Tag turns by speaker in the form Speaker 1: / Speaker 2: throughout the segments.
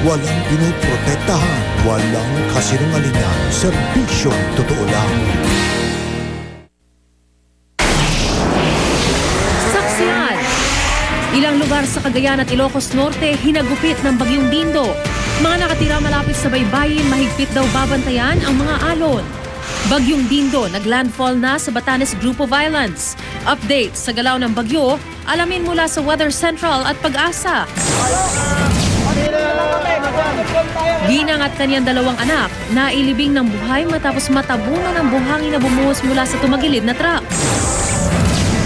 Speaker 1: Walang pinoprotektahan, walang kasinungalingan, serbisyong totoo lang.
Speaker 2: Saksihan! Ilang lugar sa Cagayan at Ilocos Norte hinagupit ng bagyong Dindo. Mga nakatira malapit sa baybayin, mahigpit daw babantayan ang mga alon. Bagyong Dindo naglandfall na sa Batanes Group of Islands. Update sa galaw ng bagyo, alamin mula sa Weather Central at Pag-asa. Ginang at kanyang dalawang anak nailibing ng buhay matapos matabunan ng buhangin na bumuhos mula sa tumagilid na truck.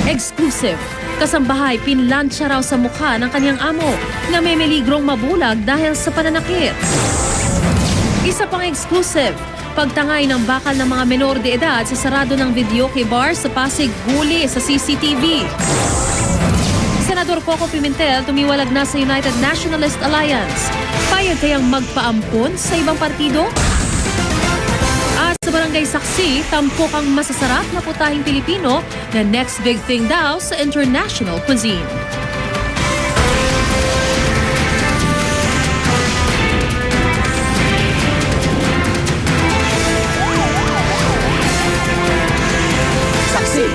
Speaker 2: Exclusive. Kasambahay pinlansya raw sa mukha ng kanyang amo na may meligrong mabulag dahil sa pananakit. Isa pang exclusive. Pagtangay ng bakal ng mga menor de edad sa sarado ng videoke bar sa Pasig huli sa CCTV. Senador Coco Pimentel tumiwalag na sa United Nationalist Alliance. Payag kayang magpaampon sa ibang partido? At sa Barangay Saksi, tampok ang masasarap na putahing Pilipino na next big thing daw sa international cuisine. Saksi!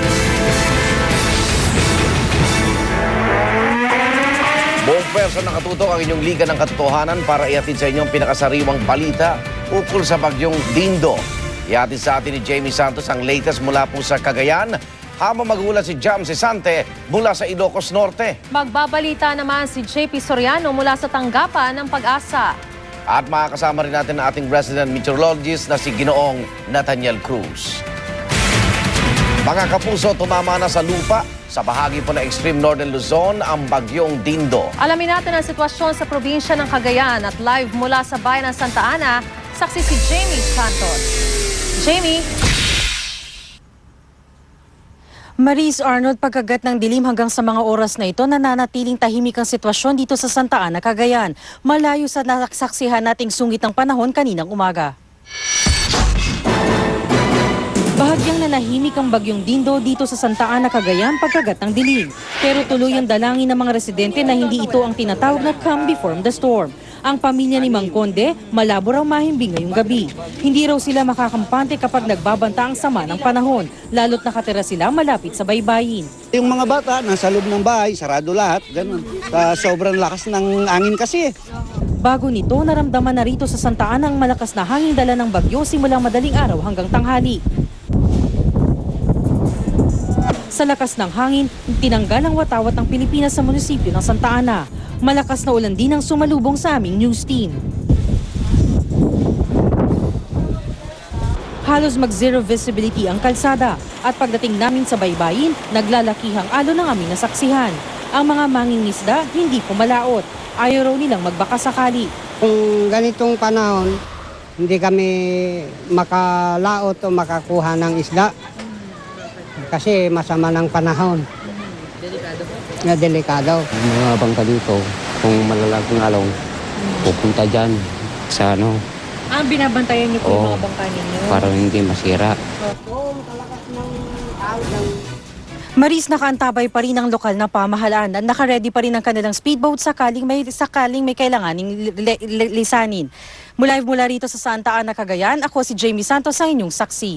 Speaker 3: Buong pwersa nakatutok ang inyong Liga ng Katotohanan para ihatid sa inyong pinakasariwang balita ukol sa bagyong Dindo. Ihatid sa atin ni Jamie Santos ang latest mula po sa Cagayan, habang mag-uulat si Jam Sisante mula sa Ilocos Norte.
Speaker 2: Magbabalita naman si JP Soriano mula sa tanggapan ng Pag-asa.
Speaker 3: At makakasama rin natin ang ating resident meteorologist na si Ginoong Nathaniel Cruz. Mga kapuso, tumama na sa lupa sa bahagi po ng extreme northern Luzon ang bagyong Dindo.
Speaker 2: Alamin natin ang sitwasyon sa probinsya ng Cagayan at live mula sa bayan ng Santa Ana, saksi si Jamie Santos. Jamie?
Speaker 4: Maris Arnold, pagkagat ng dilim hanggang sa mga oras na ito, nananatiling tahimik ang sitwasyon dito sa Santa Ana, Cagayan. Malayo sa nasaksihan nating sungit ng panahon kaninang umaga. Bahagyang nanahimik ang bagyong Dindo dito sa Santa Ana, Cagayan pagkagat ng dilim. Pero tuloy ang dalangin ng mga residente na hindi ito ang tinatawag na calm before the storm. Ang pamilya ni Mang Conde, malabo raw mahimbing ngayong gabi. Hindi raw sila makakampante kapag nagbabanta ang sama ng panahon, lalo't nakatira sila malapit sa baybayin.
Speaker 5: Yung mga bata nasa loob ng bahay, sarado lahat, ganun. Sobrang lakas ng angin kasi.
Speaker 4: Bago nito, naramdaman na rito sa Santa Ana ang malakas na hangin dala ng bagyo simulang madaling araw hanggang tanghali. Sa lakas ng hangin, tinanggal ang watawat ng Pilipinas sa munisipyo ng Santa Ana. Malakas na ulan din ang sumalubong sa aming news team. Halos mag-zero visibility ang kalsada at pagdating namin sa baybayin, naglalakihang alon ng aming nasaksihan. Ang mga mangingisda hindi pumalaot. Ayaw raw nilang magbaka sakali.
Speaker 6: Kung ganitong panahon, hindi kami makalaot o makakuha ng isda. Kasi masama ng panahon. Delikado po? Delikado.
Speaker 7: Mga bangka dito, kung malalaking along, pupunta dyan sa ano.
Speaker 4: Binabantayan niyo po yung mga bangka ninyo?
Speaker 7: Para hindi masira.
Speaker 4: Maris, nakaantabay pa rin ang lokal na pamahalaan at nakaredy pa rin ang kanilang speedboat sakaling may kailanganing lisanin. Mula rito sa Santa Ana, Cagayan, ako si Jamie Santos, ang inyong saksi.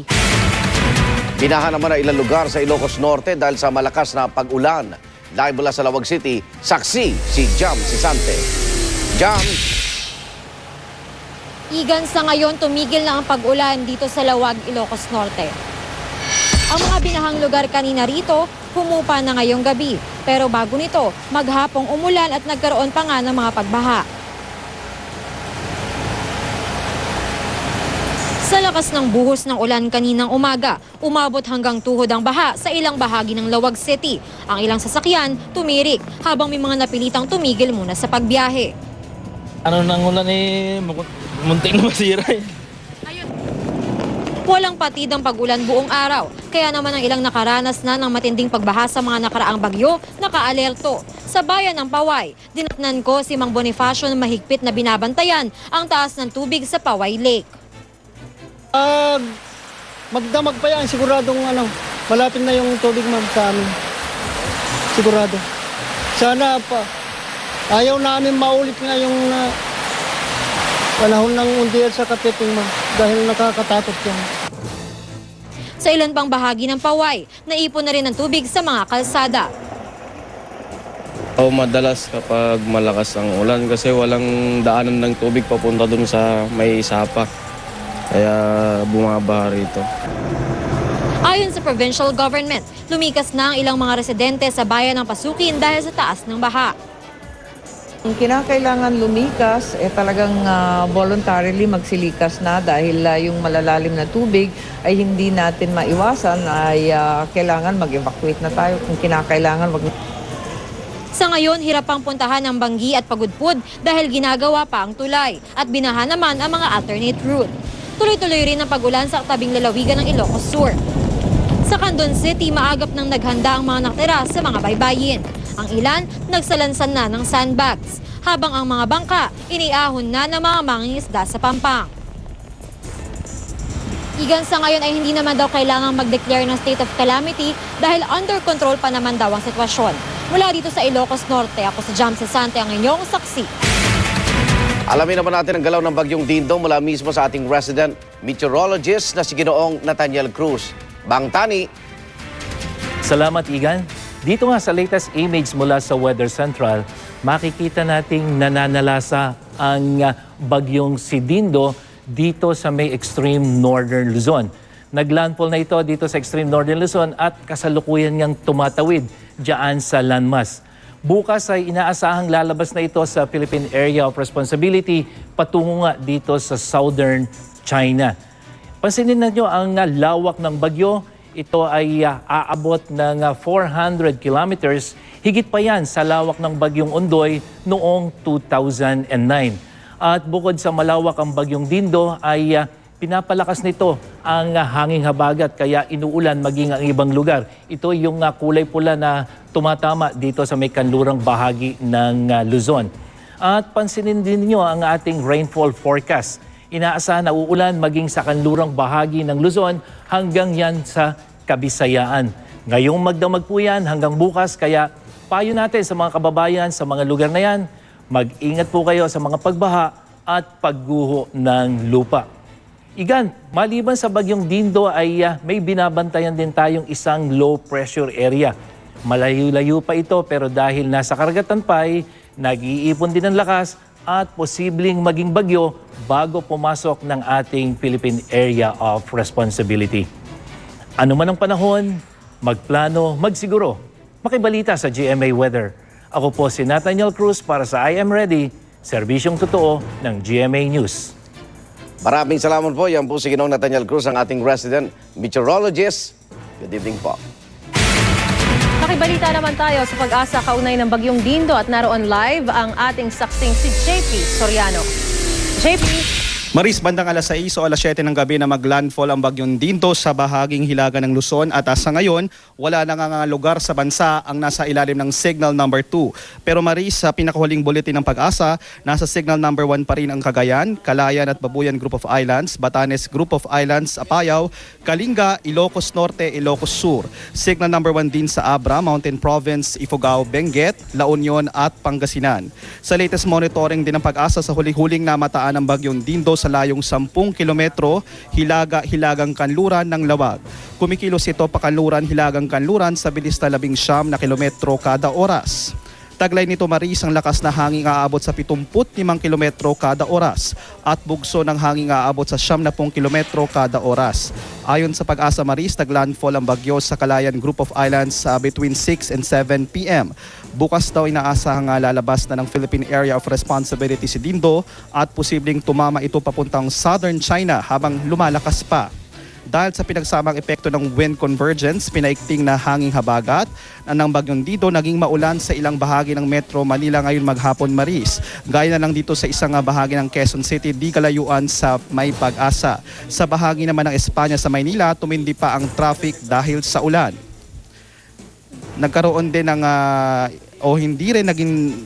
Speaker 3: Binaha naman na ilang lugar sa Ilocos Norte dahil sa malakas na pag-ulan. Live mula sa Lawag City, saksi si Jam Sisante. Jam!
Speaker 8: Igan, sa ngayon tumigil na ang pag-ulan dito sa Lawag, Ilocos Norte. Ang mga binahang lugar kanina rito, humupa na ngayong gabi. Pero bago nito, maghapong umulan at nagkaroon pa nga ng mga pagbaha. Sa lakas ng buhos ng ulan kaninang umaga, umabot hanggang tuhod ang baha sa ilang bahagi ng Lawag City. Ang ilang sasakyan tumirik habang may mga napilitang tumigil muna sa pagbiyahe.
Speaker 9: Ano nang ulan muntik na masira eh.
Speaker 8: Walang patid ang pag-ulan buong araw, kaya naman ang ilang nakaranas na ng matinding pagbaha sa mga nakaraang bagyo, naka-alerto. Sa bayan ng Paway, dinatnan ko si Mang Bonifacio na mahigpit na binabantayan ang taas ng tubig sa Paway Lake.
Speaker 5: Magdamag pa yan, siguradong malapit na yung tubig, ma'am, sa amin. Sigurado. Sana pa. Ayaw namin maulit nga yung
Speaker 6: Panahon ng undian sa kapiting ma'am, dahil nakakatakot yan.
Speaker 8: Sa ilan pang bahagi ng Paway, naipon na rin ng tubig sa mga kalsada.
Speaker 10: Madalas kapag malakas ang ulan kasi walang daanan ng tubig papunta dun sa may sapa. Kaya bumabaha rito.
Speaker 8: Ayon sa provincial government, lumikas na ang ilang mga residente sa bayan ng Pasukin dahil sa taas ng baha.
Speaker 11: Kung kinakailangan lumikas, talagang voluntarily magsilikas na dahil yung malalalim na tubig ay hindi natin maiwasan ay kailangan mag-evacuate na tayo kung kinakailangan.
Speaker 8: Sa ngayon, hirap pang puntahan ang Banggi at Pagudpud dahil ginagawa pa ang tulay at binaha naman ang mga alternate route. Tuloy-tuloy rin ang pag-ulan sa tabing lalawigan ng Ilocos Sur. Sa Candon City, maagap nang naghanda ang mga nakatira sa mga baybayin. Ang ilan, nagsalansan na ng sandbags, habang ang mga bangka, iniahon na ng mga mangingisda sa Pampang. Igan, sa ngayon ay hindi naman daw kailangang mag-declare ng state of calamity dahil under control pa naman daw ang sitwasyon. Mula dito sa Ilocos Norte, ako si Jam Sasante, ang inyong saksi.
Speaker 3: Alamin naman natin ang galaw ng bagyong Dindo mula mismo sa ating resident meteorologist na si Ginoong Nathaniel Cruz. Bang Tani.
Speaker 9: Salamat, Igan. Dito nga sa latest image mula sa Weather Central, makikita nating nananalasa ang bagyong si Dindo dito sa may extreme northern Luzon. Naglandfall na ito dito sa extreme northern Luzon at kasalukuyan niyang tumatawid diyan sa landmass. Bukas ay inaasahang lalabas na ito sa Philippine Area of Responsibility patungo nga dito sa southern China. Pansinin ninyo ang lawak ng bagyo. Ito ay aabot ng 400 kilometers. Higit pa yan sa lawak ng bagyong Ondoy noong 2009. At bukod sa malawak ang bagyong Dindo ay pinapalakas nito ang hanging habagat kaya inuulan maging ang ibang lugar. Ito yung kulay pula na tumatama dito sa may kanlurang bahagi ng Luzon. At pansinin din niyo ang ating rainfall forecast. Inaasahan na uulan maging sa kanlurang bahagi ng Luzon hanggang yan sa Kabisayaan. Ngayong magdamag po yan hanggang bukas kaya payo natin sa mga kababayan sa mga lugar na yan, mag-ingat po kayo sa mga pagbaha at pagguho ng lupa. Igan, maliban sa bagyong Dindo ay may binabantayan din tayong isang low pressure area. Malayo-layo pa ito pero dahil nasa karagatan pa ay nag-iipon din ng lakas at posibleng maging bagyo bago pumasok ng ating Philippine Area of Responsibility. Ano man ang panahon, magplano, magsiguro. Makibalita sa GMA Weather. Ako po si Nathaniel Cruz para sa I Am Ready, serbisyong totoo ng GMA News.
Speaker 3: Maraming salamat po. Yan po si Ginoong Nathaniel Cruz, ang ating resident meteorologist. Good evening po.
Speaker 2: Makibalita naman tayo sa pag-asa kaunay ng bagyong Dindo at naroon live ang ating saksing si JP Soriano. JP.
Speaker 12: Maris, bandang alas 6 o alas 7 ng gabi na maglandfall ang bagyong Dindo sa bahaging hilaga ng Luzon at sa ngayon, wala na nga lugar sa bansa ang nasa ilalim ng signal number 2. Pero Maris, sa pinakahuling bulletin ng pag-asa, nasa signal number 1 pa rin ang Cagayan, Calayan at Babuyan Group of Islands, Batanes Group of Islands, Apayao, Kalinga, Ilocos Norte, Ilocos Sur. Signal number 1 din sa Abra, Mountain Province, Ifugao, Benguet, La Union at Pangasinan. Sa latest monitoring din ng pag-asa sa huling-huling namataan ng bagyong Dindo sa layong 10 kilometro, hilagang kanluran ng Lawag. Kumikilos ito pakanluran, hilagang kanluran sa bilis na 19 na kilometro kada oras. Taglay nito Maris ang lakas na hangin aabot sa 75 kilometro kada oras at bugso ng hangin aabot sa 70 kilometro kada oras. Ayon sa pag-asa Maris, naglandfall ang bagyo sa Calayan Group of Islands between 6 and 7 p.m. Bukas daw inaasahang lalabas na ng Philippine Area of Responsibility si Dindo at posibleng tumama ito papuntang southern China habang lumalakas pa. Dahil sa pinagsamang epekto ng wind convergence, pinaikting na hanging habagat ng bagyong Dindo, naging maulan sa ilang bahagi ng Metro Manila ngayon maghapon Maris. Gaya na lang dito sa isang bahagi ng Quezon City, di kalayuan sa May Pag-asa. Sa bahagi naman ng Espanya sa Maynila, tumindi pa ang traffic dahil sa ulan. Nagkaroon din ng hindi rin naging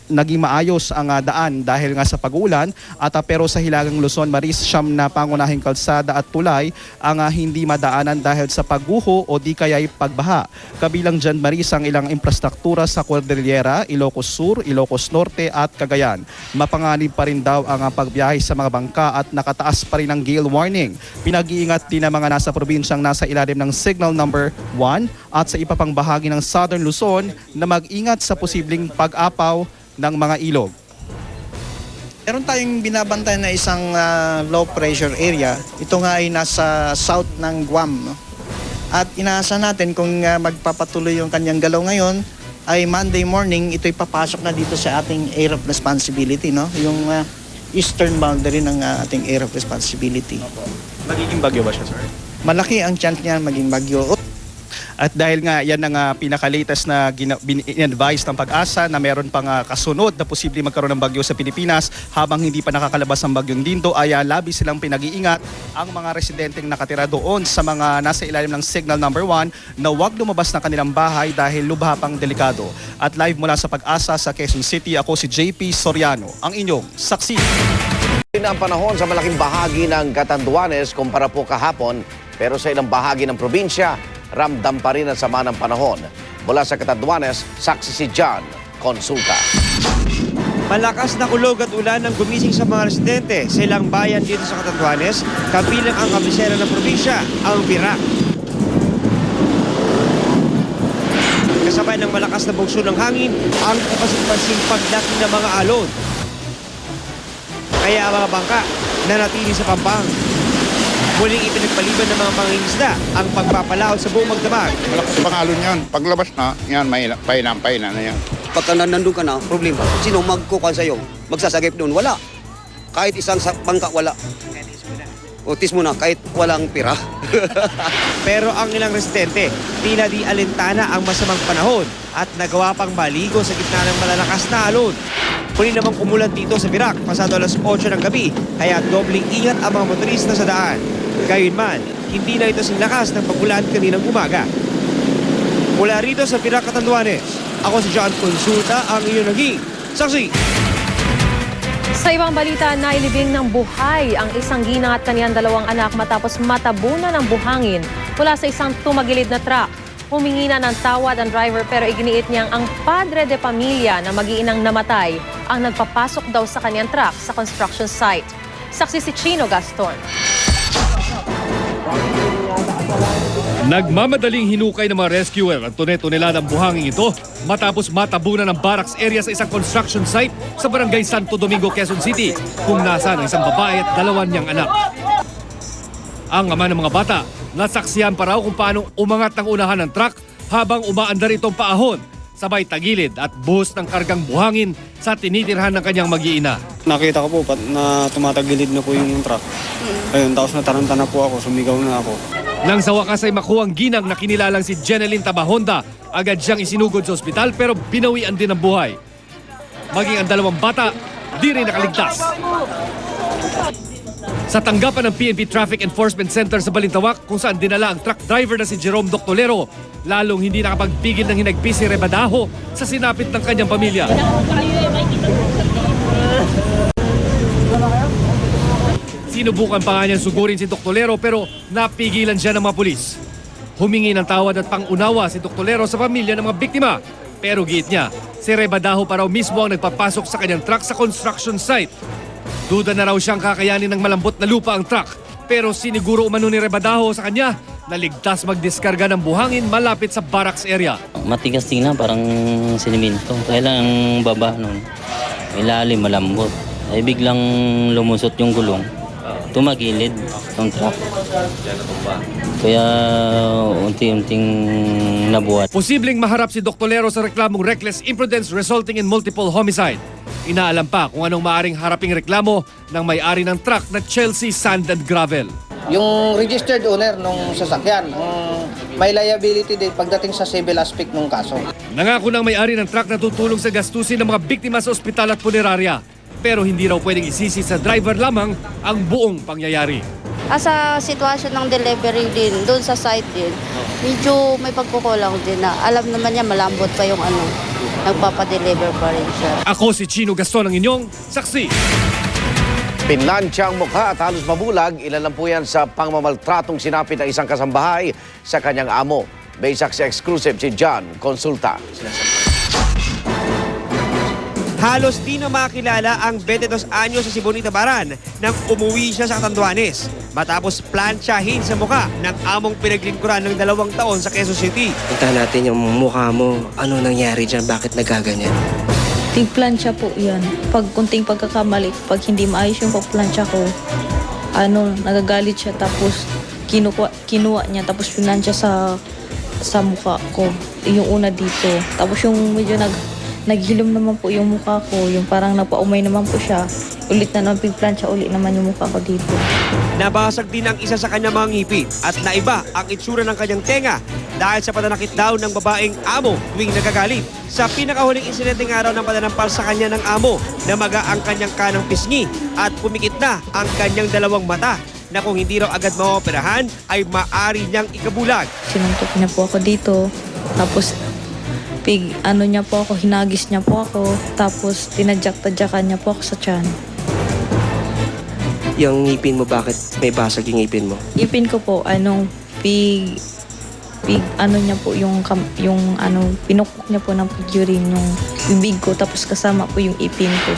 Speaker 12: naging maayos ang daan dahil nga sa pag-ulan at pero sa Hilagang Luzon, Maris, siyam na pangunahing kalsada at tulay ang hindi madaanan dahil sa pagguho o di kaya'y pagbaha. Kabilang dyan, Maris, ang ilang infrastruktura sa Cordillera, Ilocos Sur, Ilocos Norte at Cagayan. Mapanganib pa rin daw ang pagbiyahe sa mga bangka at nakataas pa rin ang gale warning. Pinag-iingat din ang mga nasa probinsyang nasa ilalim ng Signal Number 1 at sa iba pang bahagi ng Southern Luzon na mag-ingat sa posibleng pag-apaw ng mga ilog.
Speaker 13: Meron tayong binabantay na isang low pressure area. Ito nga ay nasa south ng Guam. No? At inaasahan natin kung magpapatuloy yung kanyang galaw ngayon, ay Monday morning, ito'y papasok na dito sa ating area of responsibility. No? Yung eastern boundary ng ating area of responsibility.
Speaker 12: Magiging bagyo ba siya, sir?
Speaker 13: Malaki ang chance niya maging bagyo.
Speaker 12: At dahil nga yan ang pinaka-latest na in-advise ng Pag-asa na meron pang kasunod na posibleng magkaroon ng bagyo sa Pilipinas habang hindi pa nakakalabas ang bagyong Dindo, ay labis silang pinag-iingat ang mga residenteng nakatira doon sa mga nasa ilalim ng Signal Number 1 na huwag lumabas ng kanilang bahay dahil lubha pang delikado. At live mula sa Pag-asa sa Quezon City, ako si JP Soriano, ang inyong saksi.
Speaker 3: Ang panahon sa malaking bahagi ng Catanduanes kumpara po kahapon, pero sa ilang bahagi ng probinsya, ramdam pa rin ang sama ng panahon. Mula sa Catanduanes, saksi si John Consulta.
Speaker 14: Malakas na kulog at ulan ang gumising sa mga residente sa ilang bayan dito sa Catanduanes, kabilang ang kabisera ng probinsya, ang Virac. Kasabay ng malakas na bugso ng hangin, ang kapasin-pasing paglaki ng mga alon. Kaya ang mga bangka nanatili sa pampang. Muling ipinagpaliban ng mga pangingisda ang pagpapalaot sa buong magdamag.
Speaker 15: Malakas pang alon yan. Paglabas na, yan, may painan na yan.
Speaker 5: Pagka nandun ka na, problema. Sino magkukan sa'yo? Magsasagip doon? Wala. Kahit isang bangka, wala. Utis mo na, kahit walang pira.
Speaker 14: Pero ang ilang residente, tila di alintana ang masamang panahon at nagawa pang maligo sa gitna ng malalakas na alon. Muli namang umulan dito sa Virac pasado alas 8 ng gabi, kaya dobling ingat ang mga motorista sa daan. Gayunman, hindi na ito singlakas ng pag-ulan kaninang umaga. Mula rito sa Virac, Catanduanes, ako si John Consulta, ang inyong naging saksi.
Speaker 2: Sa ibang balita, nailibing ng buhay ang isang ginang at kaniyang 2 anak matapos matabunan ng buhangin mula sa isang tumagilid na truck. Humingi na ng tawad ang driver pero iginiit niyang ang padre de pamilya na mag-iinang namatay ang nagpapasok daw sa kaniyang truck sa construction site. Saksi si Chino Gaston.
Speaker 16: Nagmamadaling hinukay ng mga rescuer ang tone-toneladang buhangin ito matapos matabunan ng barracks area sa isang construction site sa Barangay Santo Domingo, Quezon City, kung nasaan ang isang babae at 2 niyang anak. Ang ama ng mga bata, nasaksihan pa raw kung paano umangat ng unahan ng truck habang umaandar itong paahon, sabay tagilid at buhos ng kargang buhangin sa tinitirhan ng kanyang mag-iina.
Speaker 17: Nakita ko po na tumatagilid na po yung truck. Ayun, tapos nataranta na po ako, sumigaw na ako.
Speaker 16: Nang sa wakas ay makuhang ginang na kinilalang si Jeneline Tabahonda, agad siyang isinugod sa ospital pero binawian din ang buhay. Maging ang 2 bata, di rin nakaligtas. Sa tanggapan ng PNP Traffic Enforcement Center sa Balintawak kung saan dinala ang truck driver na si Jerome Doctolero, lalong hindi nakapagpigil ng hinagpis si Rebadaho sa sinapit ng kanyang pamilya. Sinubukan pa nga niyang sugurin si Doctolero pero napigilan siya ng mga pulis. Humingi ng tawad at pangunawa si Doctolero sa pamilya ng mga biktima. Pero giit niya, si Rebadaho pa raw mismo ang nagpapasok sa kanyang truck sa construction site. Duda na raw siyang kakayanin ng malambot na lupa ang truck. Pero siniguro umano ni Rebadaho sa kanya na ligtas magdiskarga ng buhangin malapit sa barracks area.
Speaker 18: Matigas tingnan, parang siniminto. Kaya lang ang baba nun, ilalim, malambot. Ay biglang lumusot yung gulong. Tumagilid ng truck. Kaya unti-unting nabuhat.
Speaker 16: Posibleng maharap si Doctolero sa reklamong reckless imprudence resulting in multiple homicide. Inaalam pa kung anong maaring haraping reklamo ng may-ari ng truck na Chelsea Sand and Gravel.
Speaker 6: Yung registered owner ng sasakyan, may liability din pagdating sa civil aspect ng kaso.
Speaker 16: Nangako ng may-ari ng truck na tutulong sa gastusin ng mga biktima sa ospital at punerarya. Pero hindi raw pwedeng isisi sa driver lamang ang buong pangyayari.
Speaker 19: Sa sitwasyon ng delivery din, doon sa site din, medyo may pagkukulang din na alam naman niya malambot pa yung nagpapadeliver pa rin siya.
Speaker 16: Ako si Chino Gaston ang inyong saksi.
Speaker 3: Pinlansya ang mukha at halos mabulag, ilan lang po yan sa pangmamaltratong sinapit ng isang kasambahay sa kanyang amo. May saksi exclusive si John Consulta.
Speaker 14: Halos di na makilala ang 22 anyo sa si Bonita Baran nang umuwi siya sa Catanduanes matapos plansyahin sa mukha ng among pinaglingkuran ng 2 taon sa Quezon City.
Speaker 20: Punta natin yung mukha mo. Ano nangyari dyan? Bakit nagaganyan?
Speaker 21: Tigplansya po yan. Pag kunting pagkakamali, pag hindi maayos yung pagplansya ko, nagagalit siya tapos kinuha niya tapos pinansya sa mukha ko. Yung una dito. Tapos yung medyo naghilom naman po yung mukha ko, yung parang napaumay naman po siya. Ulit na naman pigplansya, ulit naman yung mukha ko dito.
Speaker 14: Nabasag din ang isa sa kanyang mga ngipin at naiba ang itsura ng kanyang tenga dahil sa pananakit daw ng babaeng amo tuwing nagagalit. Sa pinakahuling insidenteng araw ng pananampal sa kanya ng amo, namaga ang kanyang kanang pisngi at pumikit na ang kanyang 2 mata na kung hindi raw agad maoperahan ay maari niyang ikabulag.
Speaker 21: Sinuntok niya po ako dito, tapos niya po ako, hinagis niya po ako, tapos tinadyak-tadyakan niya po ako sa tiyan.
Speaker 20: Yung ngipin mo, bakit may basag yung ngipin mo?
Speaker 21: Ngipin ko po, niya po pinukok niya po ng pig-urine yung bibig ko, tapos kasama po yung ipin ko.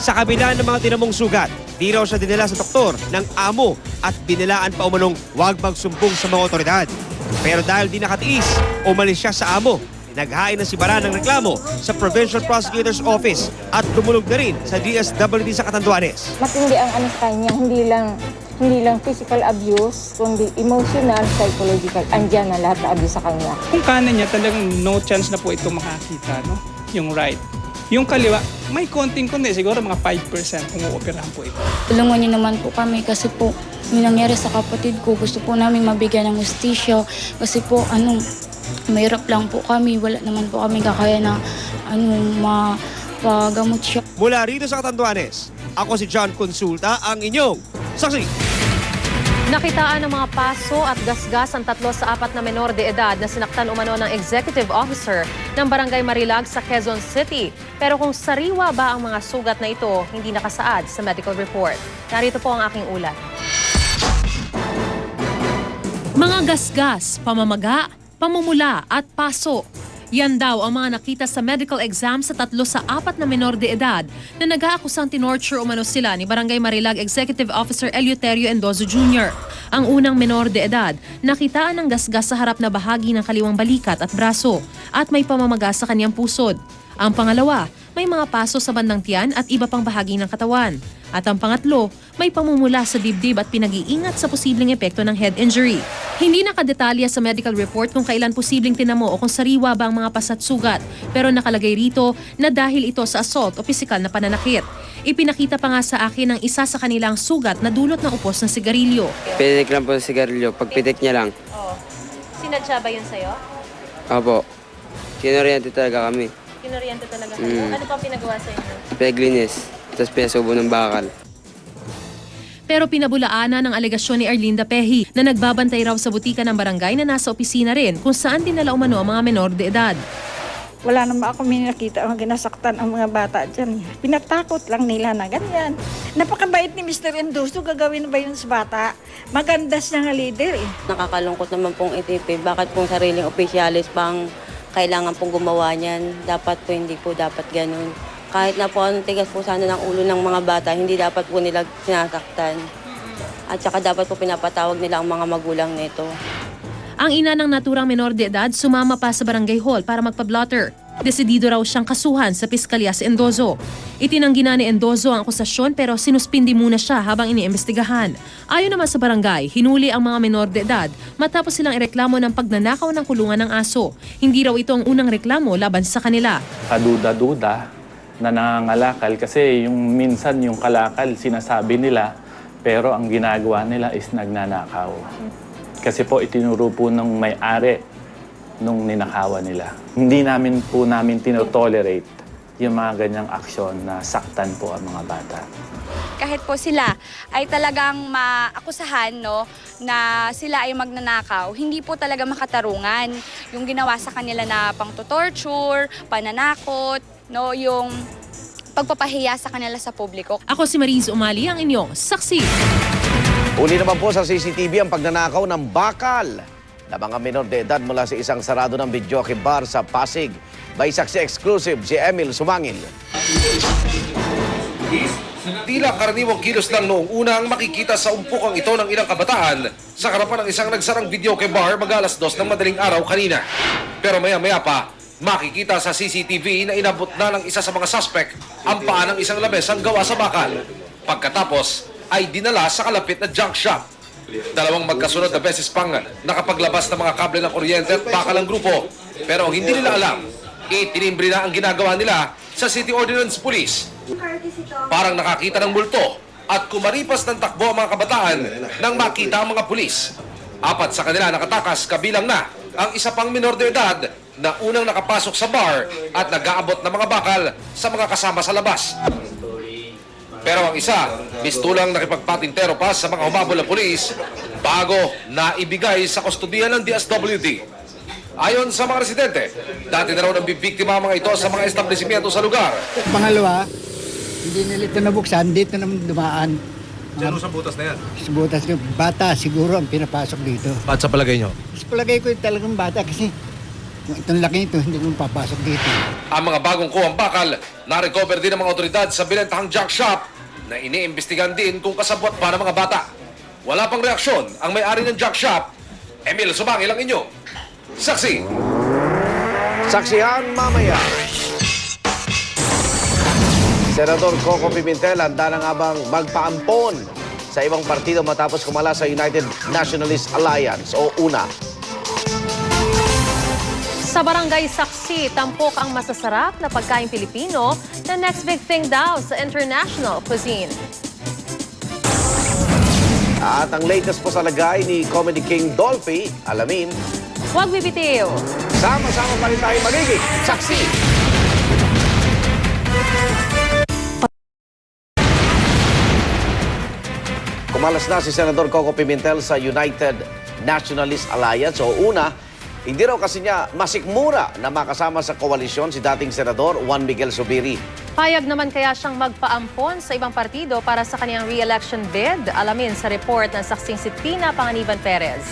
Speaker 14: Sa kabila ng mga tinamong sugat, di raw siya dinala sa doktor ng amo at binilaan pa umanong huwag magsumbong sa mga otoridad. Pero dahil di nakatiis, umalis siya sa amo. Naghain na si Baran ng reklamo sa Provincial Prosecutor's Office at dumulog na rin sa DSWD sa Catanduanes.
Speaker 22: Matindi ang sa kanya, hindi lang physical abuse, kundi emotional, psychological. Andiyan na lahat na abuse sa kanya.
Speaker 23: Kung kanan niya, talagang no chance na po ito makakita, no? Yung right. Yung kaliwa, may konting siguro mga 5% kung uoperahan po ito.
Speaker 21: Tulungan niyo naman po kami kasi po may nangyari sa kapatid ko. Gusto po namin mabigyan ng hustisya kasi po mahirap lang po kami. Wala naman po kami kakaya na mapagamot siya.
Speaker 14: Mula rito sa Catanduanes, ako si John Consulta, ang inyong saksi.
Speaker 2: Nakitaan ng mga paso at gasgas ang 3 sa 4 na menor de edad na sinaktan umano ng executive officer ng Barangay Marilag sa Quezon City. Pero kung sariwa ba ang mga sugat na ito, hindi nakasaad sa medical report. Narito po ang aking ulat. Mga gasgas, pamamaga, pamumula at paso. Yan daw ang mga nakita sa medical exam sa 3 sa 4 na menor de edad na nag-aakusang tinorture umano sila ni Barangay Marilag Executive Officer Eleuterio Endozo Jr. Ang unang menor de edad, nakitaan ng gasgas sa harap na bahagi ng kaliwang balikat at braso at may pamamaga sa kanyang pusod. Ang pangalawa, may mga paso sa bandang tiyan at iba pang bahagi ng katawan. At ang pangatlo, may pamumula sa dibdib at pinag-iingat sa posibleng epekto ng head injury. Hindi nakadetalya sa medical report kung kailan posibleng tinamo o kung sariwa ba ang mga pasat sugat, pero nakalagay rito na dahil ito sa assault o pisikal na pananakit. Ipinakita pa nga sa akin ng isa sa kanilang sugat na dulot ng upos ng sigarilyo.
Speaker 7: Pitik lang po sa sigarilyo, pagpitik niya lang.
Speaker 2: Oh. Sinadya ba yun sa'yo?
Speaker 7: Opo, kinoriente talaga kami.
Speaker 2: Kinoriente talaga kayo? Ano pa pinagawa sa inyo?
Speaker 7: Peglinis, tapos pinasubo ng bakal.
Speaker 2: Pero pinabulaanan ng alegasyon ni Arlinda Pehi na nagbabantay raw sa butika ng barangay na nasa opisina rin kung saan dinala umano ang mga menor de edad.
Speaker 24: Wala naman ako nakita ang ginasaktan ang mga bata dyan. Pinatakot lang nila na ganyan. Napakabait ni Mr. Endozo, gagawin ba yun sa bata? Maganda siya nga leader eh.
Speaker 25: Nakakalungkot naman pong itipid. Bakit pong sariling opisyalis pang kailangan pong gumawa niyan? Dapat po hindi po dapat ganun. Kahit na po anong tigas po sana ng ulo ng mga bata, hindi dapat po nila sinasaktan. At saka dapat po pinapatawag nila ang mga magulang nito.
Speaker 2: Ang ina ng naturang menor de edad sumama pa sa barangay hall para magpa-blotter. Desidido raw siyang kasuhan sa piskalya si Endozo. Itinanggi na ni Endozo ang akusasyon pero sinuspindi muna siya habang iniimbestigahan. Ayon naman sa barangay, hinuli ang mga menor de edad matapos silang ireklamo ng pagnanakaw ng kulungan ng aso. Hindi raw ito ang unang reklamo laban sa kanila.
Speaker 9: Kaduda-duda na nangangalakal kasi yung minsan yung kalakal sinasabi nila pero ang ginagawa nila is nagnanakaw. Kasi po itinuro po ng may-ari nung ninakawan nila. Hindi namin tinotolerate yung mga ganyang aksyon na saktan po ang mga bata.
Speaker 1: kahit po sila ay talagang maakusahan, no, na sila ay magnanakaw, hindi po talaga makatarungan. Yung ginawa sa kanila na pang-torture, pananakot, no, yung pagpapahiya sa kanila sa publiko.
Speaker 2: Ako si Mariz Umali, ang inyong saksi.
Speaker 3: Uli naman po sa CCTV ang pagnanakaw ng bakal na mga menor de edad mula sa isang sarado ng videoke bar sa Pasig. May saksi exclusive si Emil Sumangil.
Speaker 4: Tila karaniwang kilos lang noong una ang makikita sa umpukang ito ng ilang kabataan sa harapan ng isang nagsarang videoke bar mag-alas 2 ng madaling araw kanina. Pero maya-maya pa, makikita sa CCTV na inabot na ng isa sa mga suspect ang paa ng isang lamesang gawa sa bakal. Pagkatapos ay dinala sa kalapit na junk shop. Dalawang magkasunod na beses pang nakapaglabas ng mga kable ng kuryente at bakal ang grupo. Pero ang hindi nila alam, itinimbre na ang ginagawa nila sa City Ordnance Police. Parang nakakita ng multo at kumaripas ng takbo ang mga kabataan nang makita ang mga pulis. 4 sa kanila nakatakas, kabilang na ang isa pang minor de edad na unang nakapasok sa bar at nag-aabot ng mga bakal sa mga kasama sa labas. Pero ang isa, mistulang nakipagpatintero pa sa mga humabol na pulis bago naibigay sa kustodiyan ng DSWD. Ayon sa mga residente, dati na raw nabibiktima ang mga ito sa mga establishmento sa lugar.
Speaker 8: Pangalawa, hindi nila ito nabuksan, dito naman dumaan.
Speaker 4: Diyan sa butas na yan?
Speaker 8: Sa butas ng bata siguro ang pinapasok dito.
Speaker 4: At sa palagay nyo?
Speaker 8: Sa palagay ko talagang bata kasi itong laki ito, hindi naman papasok dito.
Speaker 4: Ang mga bagong kuwang bakal, na-recover din ng mga otoridad sa binentahang junk shop na iniimbestigan din kung kasabwat pa ng mga bata. Wala pang reaksyon ang may-ari ng junk shop. Emil Sumangil ang inyo. Saksi.
Speaker 3: Saksihan mamaya. Senador Coco Pimentel handa na nga bang magpaampon sa ibang partido matapos kumala sa United Nationalist Alliance o UNA?
Speaker 2: Sa barangay Saksi, tampok ang masasarap na pagkain Pilipino na next big thing daw sa international cuisine.
Speaker 3: At ang latest po sa lagay ni Comedy King Dolphy, alamin.
Speaker 2: Huwag bibitiw.
Speaker 3: Sama-sama pa rin tayo magiging saksi. Kumalas na si Senador Coco Pimentel sa United Nationalist Alliance o UNA. Hindi raw kasi niya masikmura na makasama sa koalisyon si dating Senador Juan Miguel Zubiri.
Speaker 2: Payag naman kaya siyang magpaampon sa ibang partido para sa kanyang re-election bid? Alamin sa report ng saksing si Tina Panganiban Perez.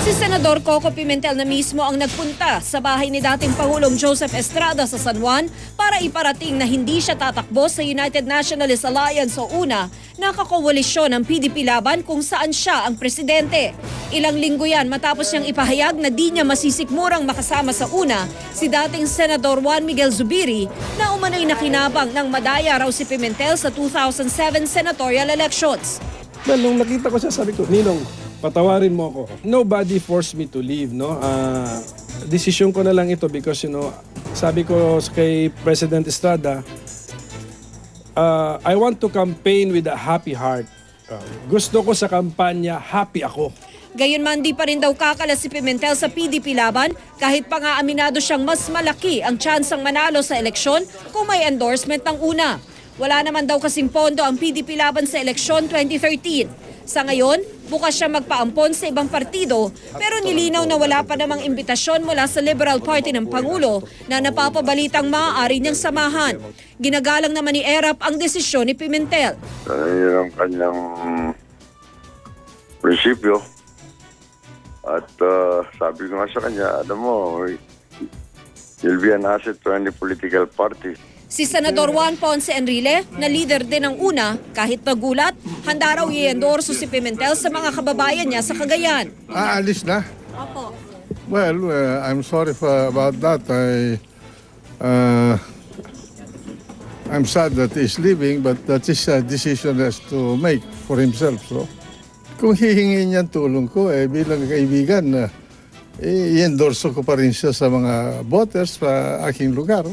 Speaker 10: Si Senador Coco Pimentel na mismo ang nagpunta sa bahay ni dating Pangulong Joseph Estrada sa San Juan para iparating na hindi siya tatakbo sa United Nationalist Alliance o UNA na kakoalisyon ng PDP laban kung saan siya ang presidente. Ilang linggo yan matapos niyang ipahayag na di niya masisikmurang makasama sa UNA si dating Senador Juan Miguel Zubiri na umano'y nakinabang ng madaya raw si Pimentel sa 2007 senatorial elections.
Speaker 11: Well, nung nakita ko siya, sabi ko, Ninong, patawarin mo ako. Nobody forced me to leave, no? Desisyon ko na lang ito because, sabi ko kay President Estrada, I want to campaign with a happy heart. Gusto ko sa kampanya, happy ako.
Speaker 10: Gayunman di pa rin daw kakala si Pimentel sa PDP laban kahit pa nga aminado siyang mas malaki ang tsansang manalo sa eleksyon kung may endorsement ng UNA. Wala naman daw kasing pondo ang PDP laban sa eleksyon 2013. Sa ngayon, bukas siya magpaampon sa ibang partido pero nilinaw na wala pa namang imbitasyon mula sa Liberal Party ng Pangulo na napapabalitang maaari niyang samahan. Ginagalang naman ni ERAP ang desisyon ni Pimentel.
Speaker 26: Yun ang kanyang prinsipyo. At sabi ko nga sa kanya, alam mo, you'll be an asset to any political party.
Speaker 10: Si Senador Juan Ponce Enrile, na leader din ng UNA, kahit nagulat, handa raw i-endorso si Pimentel sa mga kababayan niya sa Cagayan.
Speaker 27: Aalis na?
Speaker 10: Opo.
Speaker 27: Well, I'm sorry about that. I'm sad that he's leaving, but that is a decision he has to make for himself. So, kung hihingi niyan tulong ko, bilang kaibigan, i-endorso ko pa rin siya sa mga voters sa aking lugar.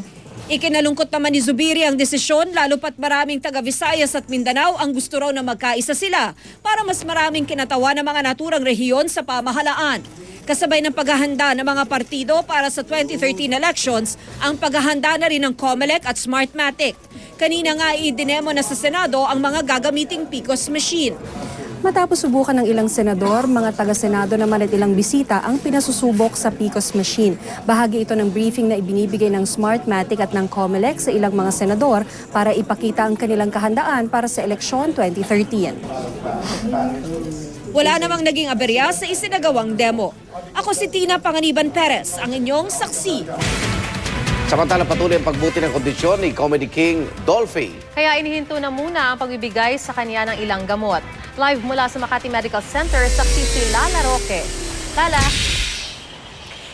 Speaker 10: Ikinalungkot naman ni Zubiri ang desisyon lalo pat maraming taga Visayas at Mindanao ang gusto raw na magkaisa sila para mas maraming kinatawa ng mga naturang rehiyon sa pamahalaan. Kasabay ng paghahanda ng mga partido para sa 2013 elections, ang paghahanda na rin ng COMELEC at Smartmatic. Kanina nga idinemo na sa Senado ang mga gagamiting PCOS machine.
Speaker 5: Matapos subukan ng ilang senador, mga taga-senado naman at ilang bisita ang pinasusubok sa PCOS machine. Bahagi ito ng briefing na ibinibigay ng Smartmatic at ng COMELEC sa ilang mga senador para ipakita ang kanilang kahandaan para sa eleksyon 2013.
Speaker 10: Wala namang naging aberya sa isinagawang demo. Ako si Tina Panganiban Perez, ang inyong saksi.
Speaker 3: Samantala patuloy ang pagbuti ng kondisyon ni Comedy King Dolphy.
Speaker 6: Kaya inihinto na muna ang pagbibigay sa kanya ng ilang gamot. Live mula sa Makati Medical Center, saksi si Lala Roque. Lala.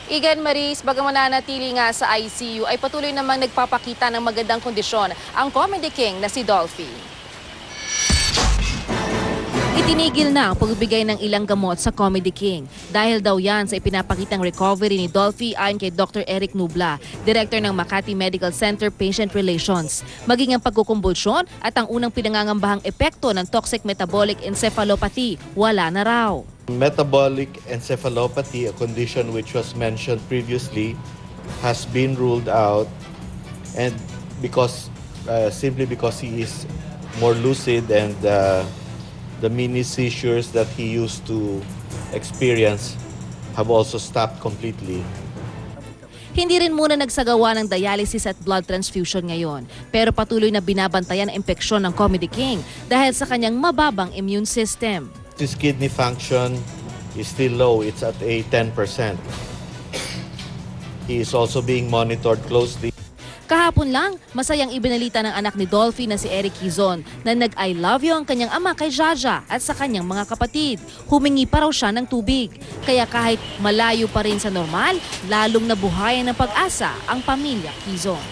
Speaker 12: Igan Maris, bagaman nanatili nga sa ICU, ay patuloy namang nagpapakita ng magandang kondisyon ang Comedy King na si Dolphy.
Speaker 13: Itinigil na ang pagbibigay ng ilang gamot sa Comedy King. Dahil daw yan sa ipinapakitang recovery ni Dolphy ayon kay Dr. Eric Nubla, Director ng Makati Medical Center Patient Relations. Maging ang pagkukumbulsyon at ang unang pinangangambahang epekto ng toxic metabolic encephalopathy, wala na raw.
Speaker 15: Metabolic encephalopathy, a condition which was mentioned previously, has been ruled out, and simply because he is more lucid and the mini seizures that he used to experience have also stopped completely.
Speaker 13: Hindi rin muna nagsagawa ng dialysis at blood transfusion ngayon, pero patuloy na binabantayan ang impeksyon ng Comedy King dahil sa kanyang mababang immune system.
Speaker 15: His kidney function is still low, it's at a 10%. He is also being monitored closely.
Speaker 13: Kahapon lang, masayang ibinalita ng anak ni Dolphy na si Eric Hizon na nag-I love you ang kanyang ama kay Jaja at sa kanyang mga kapatid. Humingi pa raw siya ng tubig. Kaya kahit malayo pa rin sa normal, lalong nabuhayan ng pag-asa ang pamilya Hizon.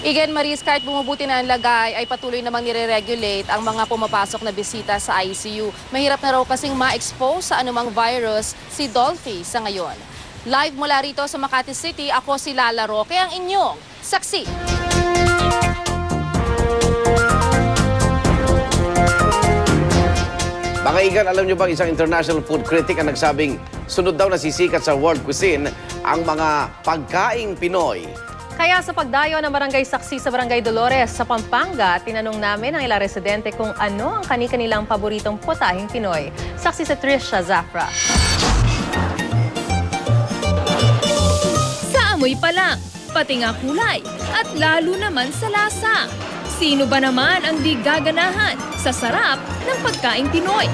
Speaker 12: Igan Maris, kahit bumubuti na ang lagay, ay patuloy namang nire-regulate ang mga pumapasok na bisita sa ICU. Mahirap na raw kasing ma-expose sa anumang virus si Dolphy sa ngayon. Live mula rito sa Makati City, ako si Lala Roque, ang inyong saksi.
Speaker 3: Mga Igan, alam nyo bang isang international food critic ang nagsabing sunod daw na sisikat sa world cuisine ang mga pagkaing Pinoy.
Speaker 6: Kaya sa pagdayo ng barangay saksi sa Barangay Dolores sa Pampanga, tinanong namin ang ilang residente kung ano ang kani-kanilang paboritong putahing Pinoy. Saksi sa Trisha Zafra.
Speaker 2: Amoy pa lang, pati nga kulay, at lalo naman sa lasa. Sino ba naman ang di gaganahan sa sarap ng pagkaing Pinoy?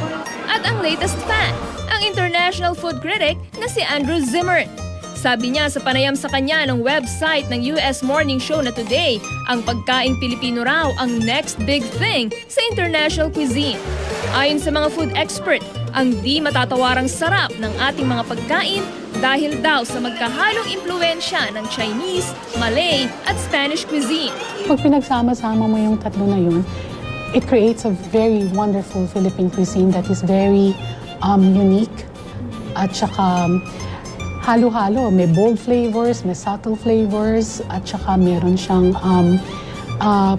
Speaker 2: At ang latest fan, ang international food critic na si Andrew Zimmern. Sabi niya sa panayam sa kanya ng website ng US morning show na Today, ang pagkaing Pilipino raw ang next big thing sa international cuisine. Ayon sa mga food expert, ang di matatawarang sarap ng ating mga pagkain dahil daw sa magkahalong impluensya ng Chinese, Malay at Spanish cuisine.
Speaker 17: Pag pinagsama-sama mo yung tatlo na yun, it creates a very wonderful Philippine cuisine that is very unique at saka halo-halo. May bold flavors, may subtle flavors, at saka meron siyang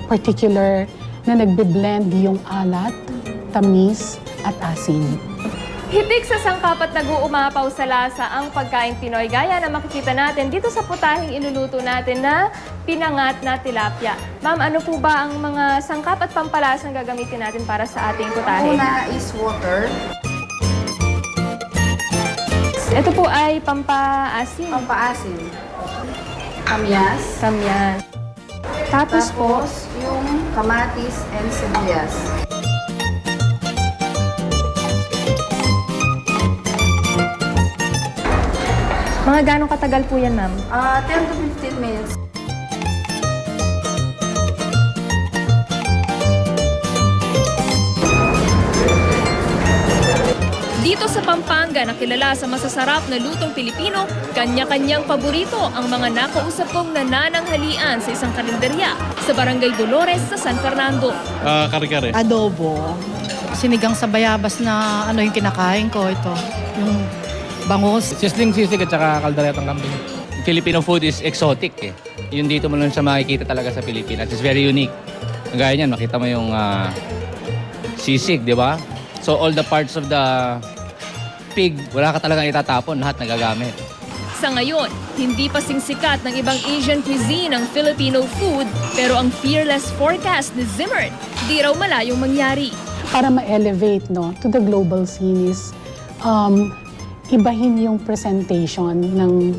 Speaker 17: particular na nagbe-blend yung alat, tamis, at asin.
Speaker 2: Hitik sa sangkap at nag-uumapaw sa lasa ang pagkain Pinoy gaya na makikita natin dito sa putahing iluluto natin na pinangat na tilapia. Ma'am, ano po ba ang mga sangkap at pampalasang gagamitin natin para sa ating putahe?
Speaker 18: Una is water.
Speaker 2: Ito po ay pampaasin.
Speaker 18: Pampaasin. Kamyas.
Speaker 2: Kamyas. Tapos po,
Speaker 18: yung kamatis and sibuyas.
Speaker 2: mga gano'ng katagal po yan, ma'am?
Speaker 18: 10 to 15 minutes.
Speaker 2: Dito sa Pampanga na kilala sa masasarap na lutong Pilipino, kanya-kanyang paborito ang mga nakausap kong nanananghalian sa isang kalendarya sa Barangay Dolores sa San Fernando.
Speaker 28: Kare-kare.
Speaker 29: Adobo. Sinigang sa bayabas na ano yung kinakain ko ito. Yung bangus.
Speaker 28: Sisling-sisig at saka kalderetang kambing. Filipino food is exotic eh. Yun dito mo lang siya makikita talaga sa Pilipinas. It's very unique. Gaya niyan, makita mo yung sisig, di ba? So all the parts of the pig, wala ka talagang itatapon, lahat nagagamit.
Speaker 2: Sa ngayon, hindi pa sikat ng ibang Asian cuisine ang Filipino food, pero ang fearless forecast ni Zimmern, di raw malayong mangyari.
Speaker 17: Para ma-elevate to the global scene is ibahin yung presentation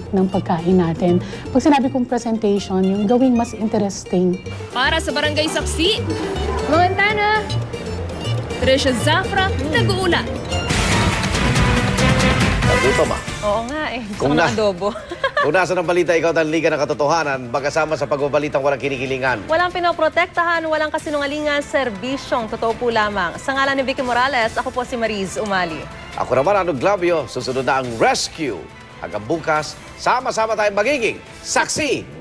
Speaker 17: ng pagkain natin. Pag sinabi kong presentation, yung gawing mas interesting.
Speaker 2: Para sa Barangay Saksi, Montana, Trisha Zafra, nag-uula.
Speaker 3: Dito ma.
Speaker 6: Oo nga eh. Gusto
Speaker 3: Kung
Speaker 6: ko
Speaker 3: na-
Speaker 6: ng adobo.
Speaker 3: Kung nasa ng balita, ikaw ang liga ng katotohanan, magkasama sa pagbabalitang walang kinikilingan.
Speaker 6: Walang pinoprotektahan, walang kasinungalingan, serbisyong totoo po lamang. Sa ngalan ni Vicky Morales, ako po si Mariz Umali.
Speaker 3: Ako naman, Ano Glavio, susunod na ang rescue. Hanggang bukas, sama-sama tayong magiging saksi